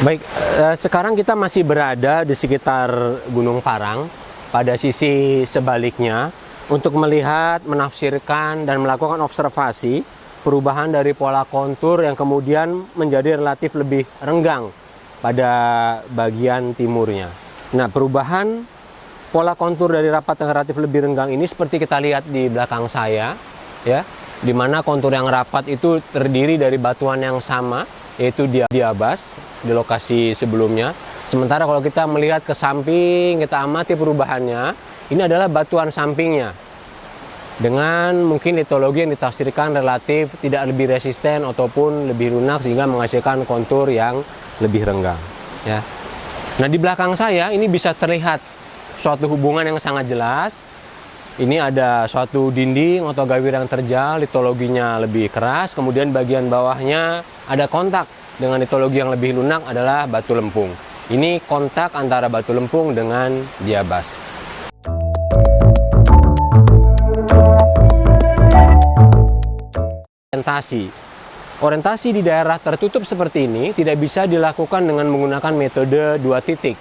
Baik, sekarang kita masih berada di sekitar Gunung Parang pada sisi sebaliknya untuk melihat, menafsirkan, dan melakukan observasi perubahan dari pola kontur yang kemudian menjadi relatif lebih renggang pada bagian timurnya. Nah, perubahan pola kontur dari rapat yang relatif lebih renggang ini seperti kita lihat di belakang saya, ya, di mana kontur yang rapat itu terdiri dari batuan yang sama, yaitu diabas di lokasi sebelumnya. Sementara kalau kita melihat ke samping, kita amati perubahannya, ini adalah batuan sampingnya dengan mungkin litologi yang ditafsirkan relatif tidak lebih resisten ataupun lebih lunak sehingga menghasilkan kontur yang lebih renggang, ya. Nah, di belakang saya ini bisa terlihat suatu hubungan yang sangat jelas. Ini ada suatu dinding atau gawir yang terjal, litologinya lebih keras, kemudian bagian bawahnya ada kontak dengan litologi yang lebih lunak adalah batu lempung. Ini kontak antara batu lempung dengan diabas. Orientasi di daerah tertutup seperti ini tidak bisa dilakukan dengan menggunakan metode 2 titik.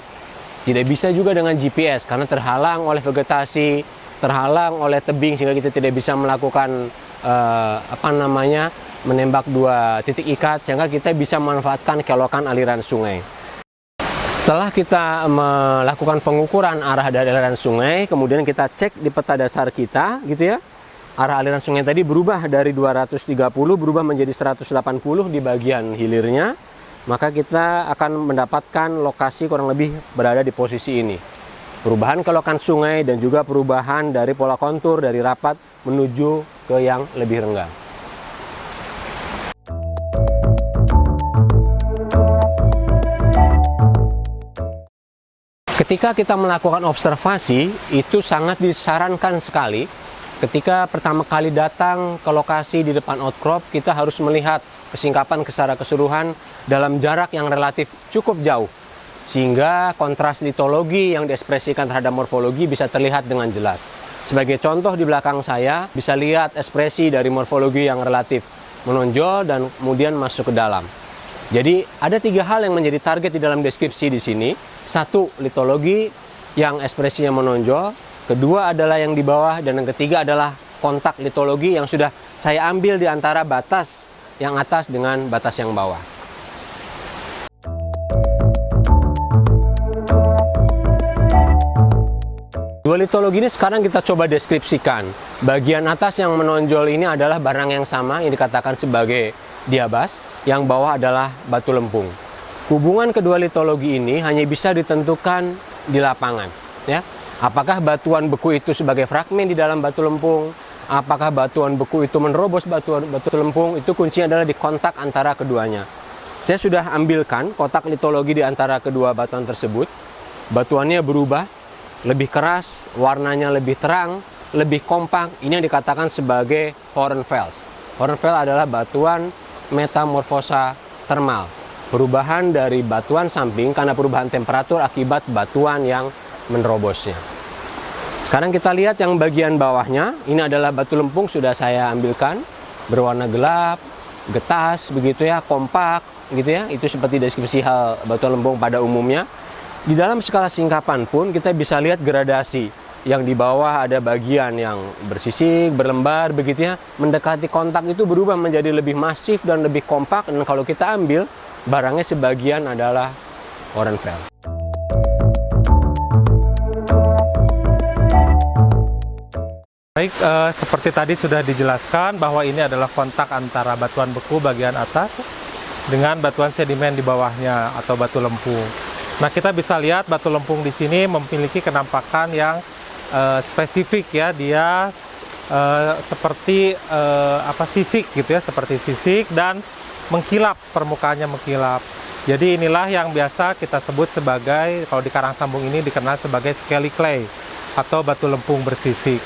Tidak bisa juga dengan GPS karena terhalang oleh vegetasi, terhalang oleh tebing sehingga kita tidak bisa melakukan menembak 2 titik ikat sehingga kita bisa memanfaatkan kelokan aliran sungai. Setelah kita melakukan pengukuran arah dari aliran sungai, kemudian kita cek di peta dasar kita, gitu ya. Arah aliran sungai tadi berubah dari 230 berubah menjadi 180 di bagian hilirnya, maka kita akan mendapatkan lokasi kurang lebih berada di posisi ini. Perubahan kelokan sungai dan juga perubahan dari pola kontur dari rapat menuju ke yang lebih renggang. Ketika kita melakukan observasi, itu sangat disarankan sekali. Ketika pertama kali datang ke lokasi di depan outcrop, kita harus melihat kesingkapan secara keseluruhan dalam jarak yang relatif cukup jauh. Sehingga kontras litologi yang diekspresikan terhadap morfologi bisa terlihat dengan jelas. Sebagai contoh di belakang saya, bisa lihat ekspresi dari morfologi yang relatif menonjol dan kemudian masuk ke dalam. Jadi ada 3 hal yang menjadi target di dalam deskripsi di sini. 1, litologi yang ekspresinya menonjol. Kedua adalah yang di bawah. Dan yang ketiga adalah kontak litologi yang sudah saya ambil di antara batas yang atas dengan batas yang bawah. Dua litologi ini sekarang kita coba deskripsikan. Bagian atas yang menonjol ini adalah barang yang sama yang dikatakan sebagai diabas. Yang bawah adalah batu lempung. Hubungan kedua litologi ini hanya bisa ditentukan di lapangan, ya. Apakah batuan beku itu sebagai fragmen di dalam batu lempung? Apakah batuan beku itu menerobos batu lempung? Itu kuncinya adalah di kontak antara keduanya. Saya sudah ambilkan kotak litologi di antara kedua batuan tersebut. Batuannya berubah, lebih keras, warnanya lebih terang, lebih kompak. Ini yang dikatakan sebagai Horenfels. Horenfels adalah batuan metamorfosa termal. Perubahan dari batuan samping karena perubahan temperatur akibat batuan yang menerobosnya. Sekarang kita lihat yang bagian bawahnya. Ini adalah batu lempung sudah saya ambilkan, berwarna gelap, getas, begitu ya, kompak, gitu ya. Itu seperti deskripsi hal batu lempung pada umumnya. Di dalam skala singkapan pun kita bisa lihat gradasi. Yang di bawah ada bagian yang bersisik, berlembar, begitu ya. Mendekati kontak itu berubah menjadi lebih masif dan lebih kompak. Dan kalau kita ambil, barangnya sebagian adalah Horenfels. Baik, seperti tadi sudah dijelaskan bahwa ini adalah kontak antara batuan beku bagian atas dengan batuan sedimen di bawahnya atau batu lempung. Nah, kita bisa lihat batu lempung di sini memiliki kenampakan yang spesifik ya, dia seperti sisik gitu ya, seperti sisik dan mengkilap, permukaannya mengkilap. Jadi inilah yang biasa kita sebut sebagai, kalau di Karangsambung ini dikenal sebagai scaly clay atau batu lempung bersisik.